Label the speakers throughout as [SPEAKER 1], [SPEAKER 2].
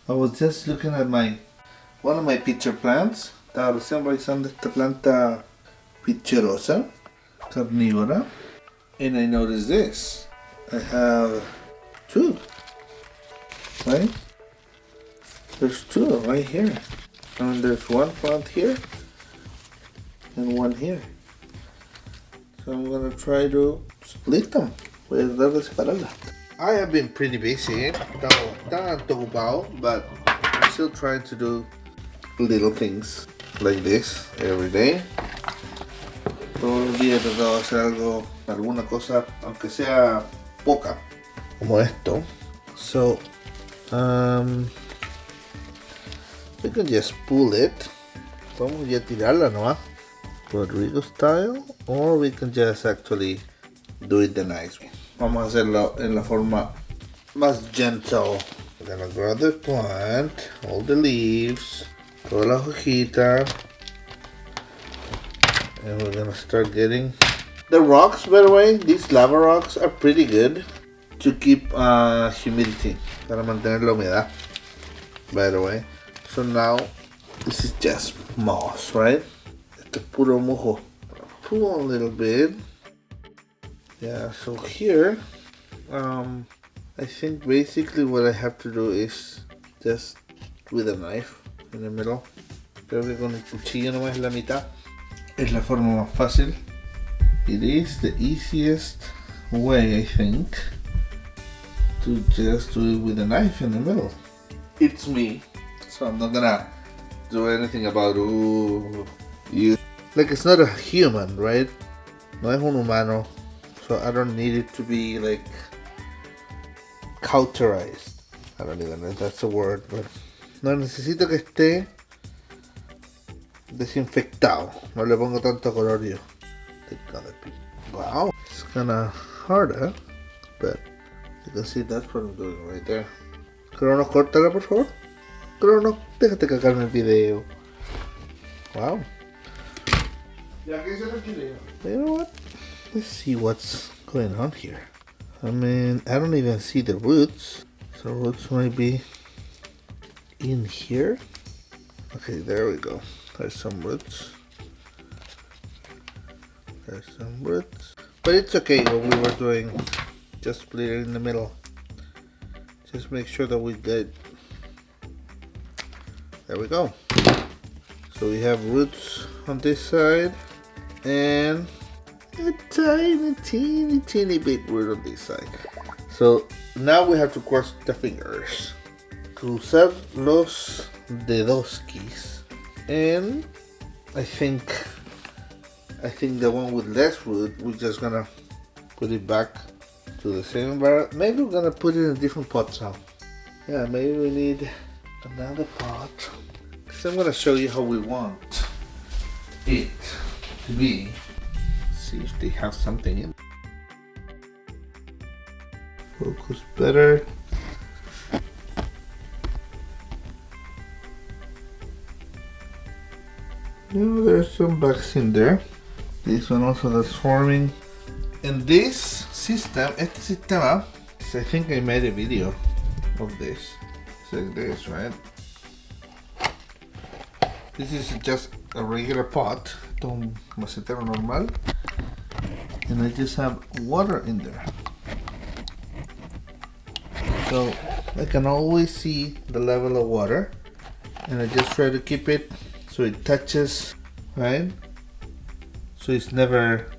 [SPEAKER 1] I was just looking at one of my pitcher plants. Estaba recién revisando esta planta pitcherosa, carnívora, and I noticed this. I have two, right? There's two right here. And there's one plant here and one here. So I'm gonna try to split them. Voy a tratar de separarlas. I have been pretty busy. Estaba bastante ocupado, but I'm still trying to do little things like this every day. Todos los días he tratado de hacer algo, alguna cosa, aunque sea poca, como esto. So, we can just pull it. Vamos ya a tirarla nomás, Rodrigo style, or we can just actually do it the nice way. Vamos a hacerlo en la forma más gentle. We're gonna grab the plant, all the leaves, todas las hojitas, and we're gonna start getting the rocks. By the way, these lava rocks are pretty good to keep humidity, para mantener la humedad, by the way. So now this is just moss, right? Esto es puro mojo. Pull a little bit. Yeah, so here I think basically what I have to do is just with a knife in the middle. Creo que con el cuchillo nomás la mitad es la forma más fácil. It is the easiest way, I think, to just do it with a knife in the middle. It's me, so I'm not gonna do anything about you. Like, it's not a human, right? No es un humano, so I don't need it to be like cauterized. I don't even know if that's a word, but no necesito que esté desinfectado. No le pongo tanto color yo. Wow, it's kinda harder, but you can see that's what I'm doing right there. Crono, córtala por favor. Crono, déjate cagarme el video. Wow. You know what? Let's see what's going on here. I mean, I don't even see the roots. So roots might be in here. Okay, there we go. There's some roots. There's some roots. But it's okay what we were doing. Just split it in the middle. Just make sure that we get. There we go. So we have roots on this side and a teeny bit root on this side. So now we have to cross the fingers. Cruzar los dedoskis. And I think the one with less root, we're just gonna put it back to the same environment. Maybe we're gonna put it in a different pot now. Yeah, maybe we need another pot. So I'm gonna show you how we want it to be. See if they have something in. Focus better. No, there's some bugs in there. This one also that's forming. And this system, este sistema, I think I made a video of this. It's like this, right? This is just a regular pot, un macetero normal, and I just have water in there. So I can always see the level of water, and I just try to keep it so it touches, right? So it's never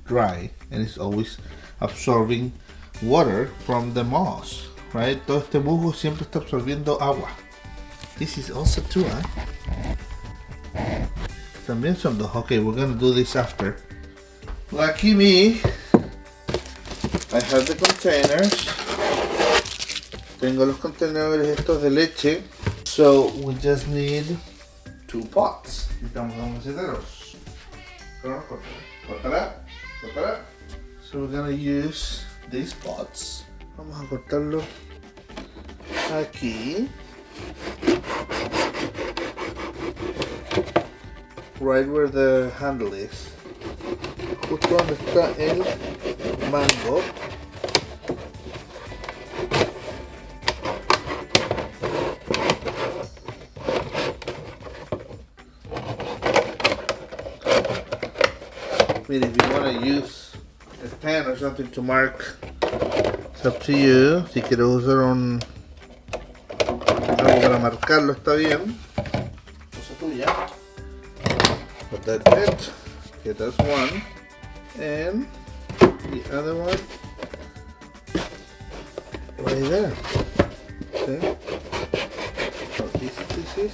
[SPEAKER 1] dry, and it's always absorbing water from the moss, right? Todo este musgo siempre está absorbiendo agua. This is also true, huh? También son dos. Okay, we're gonna do this after. Lucky me, I have the containers. Tengo los contenedores estos de leche. So we just need 2 pots. Necesitamos dos maceteros. Cortará. So we're gonna use these pots. Vamos a cortarlo aquí. Right where the handle is. Justo donde está el mango. mean, if you want to use a pen or something to mark, it's up to you. Si quieres usar algo para marcarlo, está bien. Cosa tuya. But that's it. Okay, that's one. And the other one right there. Okay. So these pieces.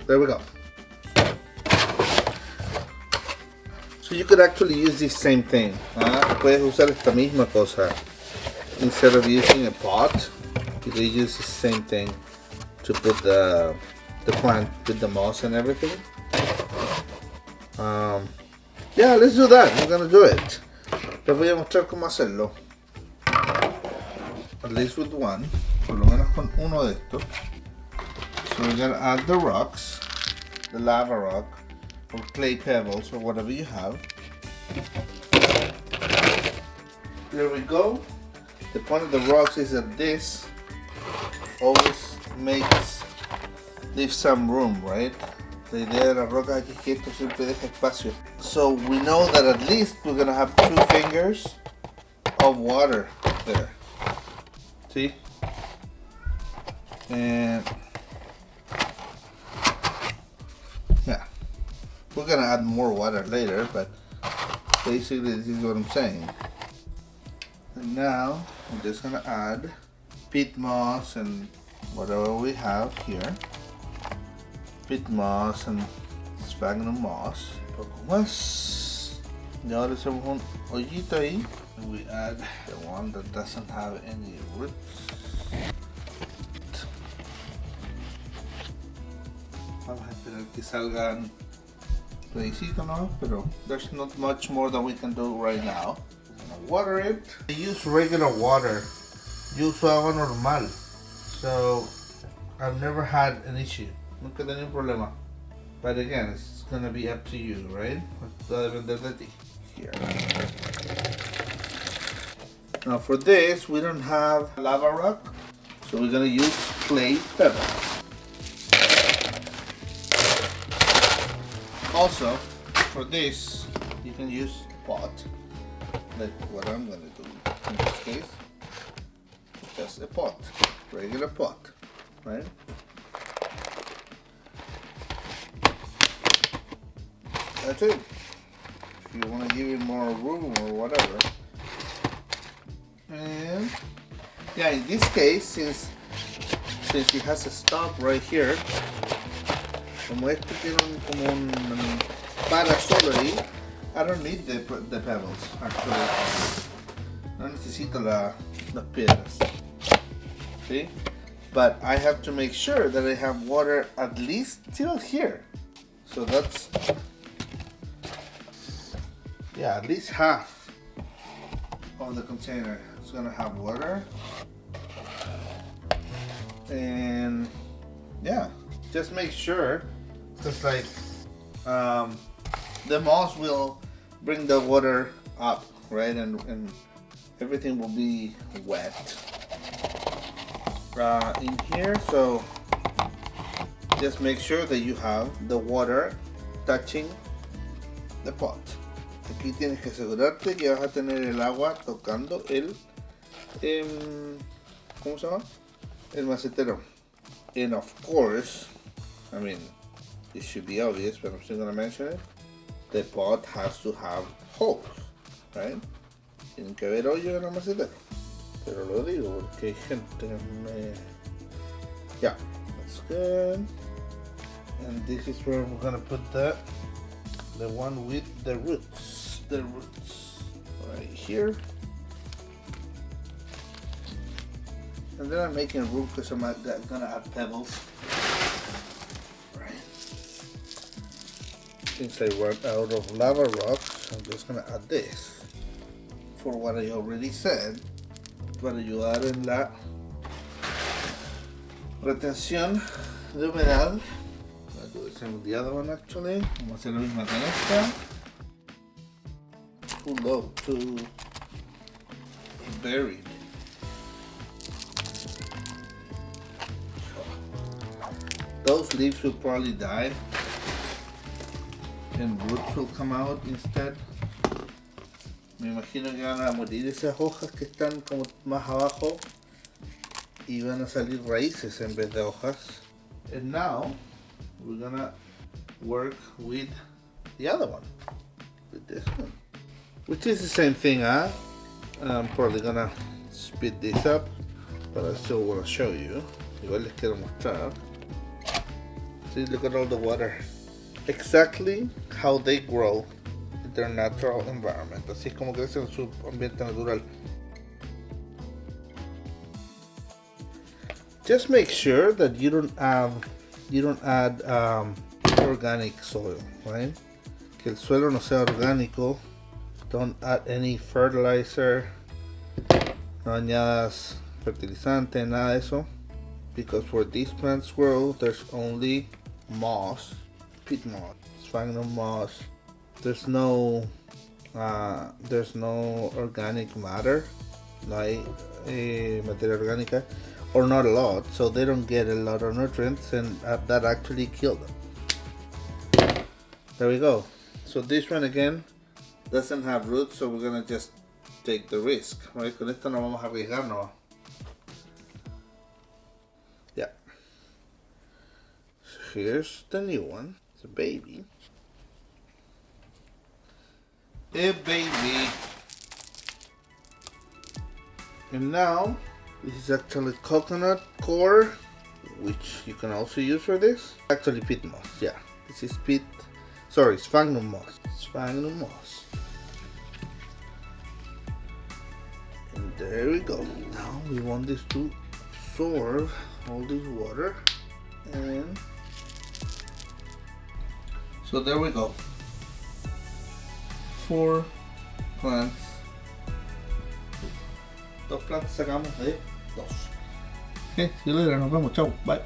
[SPEAKER 1] There we go. So you could actually use the same thing. Puedes usar esta misma cosa. Instead of using a pot, you could use the same thing to put the plant with the moss and everything. Yeah, let's do that. We're gonna do it. Les voy a mostrar cómo hacerlo. At least with one. Por lo menos con uno de estos. So we're gonna add the rocks, the lava rock, or clay pebbles, or whatever you have. There we go. The point of the rocks is that this always leaves some room, right? La idea de la roca aquí es que esto siempre deja espacio. So we know that at least we're gonna have 2 fingers of water there. See? And yeah, we're gonna add more water later, but basically this is what I'm saying. And now I'm just gonna add peat moss and whatever we have here. Peat moss and sphagnum moss. Un poco más. Y ahora hacemos un hoyito ahí. And we add the one that doesn't have any roots. Vamos a esperar que salgan raicitos, ¿no? Pero there's not much more that we can do right now. I'm gonna water it. I use regular water. Yo uso agua normal. So I've never had an issue. Nunca he tenido un problema. But again, it's gonna be up to you, right? Va a depender de ti. Here. Now for this, we don't have lava rock, so we're gonna use clay pebbles. Also, for this, you can use pot, like what I'm gonna do in this case. Just a pot, regular pot, right? That's it. If you want to give it more room or whatever. And yeah, in this case, since it has a stop right here, como esto tiene como un parasol ahí, I don't need the pebbles actually. No necesito las piedras. See? But I have to make sure that I have water at least till here. So that's, yeah, at least half of the container is gonna have water. And yeah, just make sure, just like the moss will bring the water up, right? And everything will be wet in here. So just make sure that you have the water touching the pot. Aquí tienes que asegurarte que vas a tener el agua tocando el ¿cómo se llama? El macetero. And of course, I mean, it should be obvious, but I'm still gonna mention it. The pot has to have holes, right? Tienen que haber hoyo en el macetero. Pero lo digo porque hay gente me... Yeah, that's good. And this is where we're gonna put the one with the roots. The roots right here. And then I'm making room because I'm gonna add pebbles. Right. Since I run out of lava rocks, I'm just gonna add this. For what I already said, para ayudar en la retención de humedad. I'll do this same with the other one actually. Vamos a hacer lo mismo con esta. Pull up to buried. Those leaves will probably die and roots will come out instead. Me imagino que van a morir esas hojas que están como más abajo y van a salir raíces en vez de hojas. And now we're gonna work with the other one, with this one, which is the same thing. I'm probably gonna speed this up, but I still want to show you. Igual les quiero mostrar. See, look at all the water. Exactly how they grow in their natural environment. Así es como crecen en su ambiente natural. Just make sure that you don't add organic soil, right? Que el suelo no sea orgánico. Don't add any fertilizer. No añadas fertilizante, nada de eso. Because where these plants grow, there's only moss, peat moss, sphagnum moss. There's no organic matter, no hay materia orgánica, or not a lot, so they don't get a lot of nutrients, and that actually killed them. There we go. So this one again doesn't have roots, so we're gonna just take the risk, right? Con esto no vamos a arriesgarnos. Yeah. So here's the new one. It's a baby. A baby. And now this is actually coconut core, which you can also use for this. Actually peat moss, yeah. This is sphagnum moss. Sphagnum moss. And there we go. Now we want this to absorb all this water. And so there we go. 4 plants. 2 plantas sacamos de 2. Ok, see you later, nos vemos, chao, bye.